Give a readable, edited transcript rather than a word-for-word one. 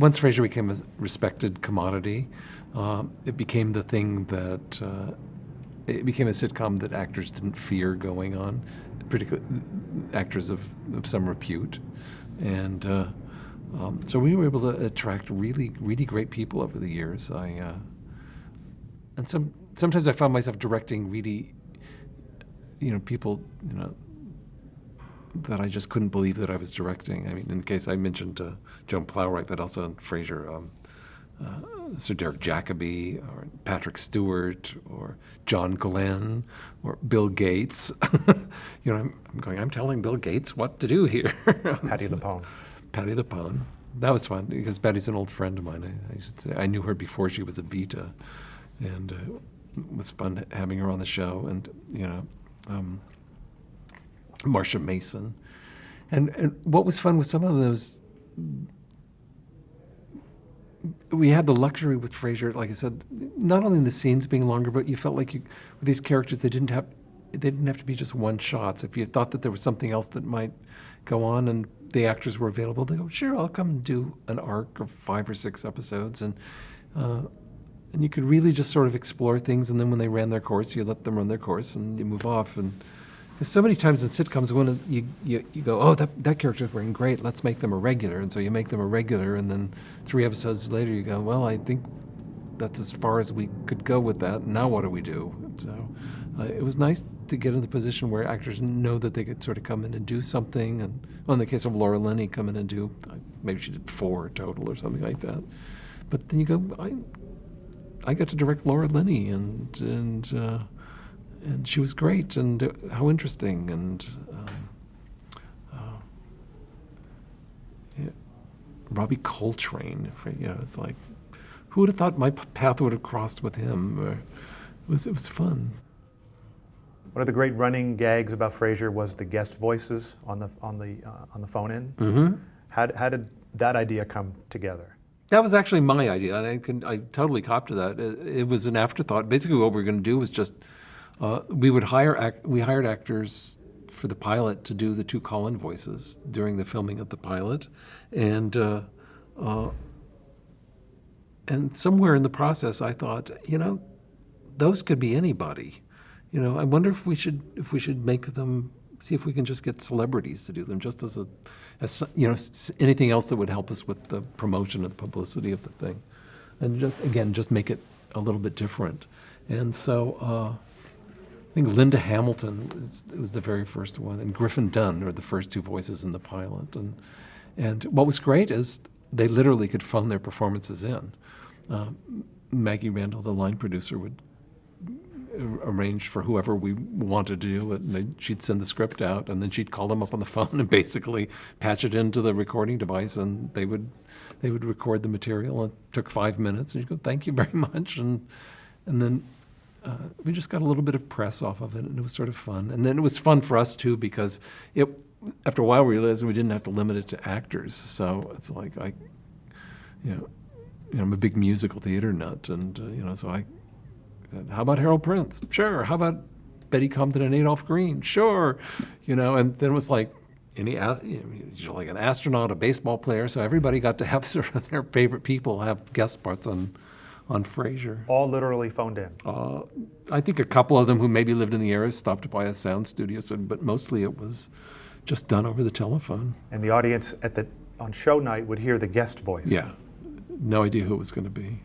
once Frasier became a respected commodity, it became the thing that it became a sitcom that actors didn't fear going on, particularly actors of some repute, and so we were able to attract really, really great people over the years. Sometimes I found myself directing really, people, that I just couldn't believe that I was directing. I mean, in the case I mentioned Joan Plowright, but also in Frasier, Sir Derek Jacobi, or Patrick Stewart, or John Glenn, or Bill Gates. I'm telling Bill Gates what to do here. Patti LuPone. Patti LuPone. That was fun because Patty's an old friend of mine. I should say I knew her before she was a Vita, and it was fun having her on the show. And Marsha Mason, and what was fun with some of those, we had the luxury with Frasier, like I said, not only in the scenes being longer, but you felt like with these characters, they didn't have to be just one shots. If you thought that there was something else that might go on and the actors were available, they go, sure, I'll come and do an arc of 5 or 6 episodes, and you could really just sort of explore things. And then when they ran their course, you let them run their course and you move off. And there's so many times in sitcoms when you go, oh, that character's working great, let's make them a regular. And so you make them a regular, and then 3 episodes later you go, well, I think that's as far as we could go with that. Now what do we do? And so it was nice to get in the position where actors know that they could sort of come in and do something. And in the case of Laura Linney, come in and do, maybe she did 4 total or something like that. But then you go, I got to direct Laura Linney, and she was great, and how interesting, and Robbie Coltrane. It's like, who would have thought my path would have crossed with him? It was fun. One of the great running gags about Frasier was the guest voices on the phone-in. Mm-hmm. How did that idea come together? That was actually my idea, and I totally copped to that. It was an afterthought. Basically, what we were going to do was just we hired actors for the pilot to do the 2 call-in voices during the filming of the pilot, and somewhere in the process, I thought, those could be anybody. I wonder if we should make them. See if we can just get celebrities to do them, just as anything else that would help us with the promotion and the publicity of the thing, and just make it a little bit different. And so I think Linda Hamilton was the very first one, and Griffin Dunn are the first 2 voices in the pilot. And what was great is they literally could phone their performances in. Maggie Randall, the line producer, would arrange for whoever we wanted to do it, and she'd send the script out, and then she'd call them up on the phone and basically patch it into the recording device, and they would record the material. It took 5 minutes, and you'd go, thank you very much, and then we just got a little bit of press off of it, and it was sort of fun. And then it was fun for us too, because after a while we realized we didn't have to limit it to actors. So it's like I'm a big musical theater nut, and so I said, how about Harold Prince? Sure. How about Betty Compton and Adolph Green? Sure. And then it was like like an astronaut, a baseball player. So everybody got to have sort of their favorite people have guest spots on Frasier. All literally phoned in. I think a couple of them who maybe lived in the area stopped by a sound studio, but mostly it was just done over the telephone. And the audience on show night would hear the guest voice. Yeah. No idea who it was going to be.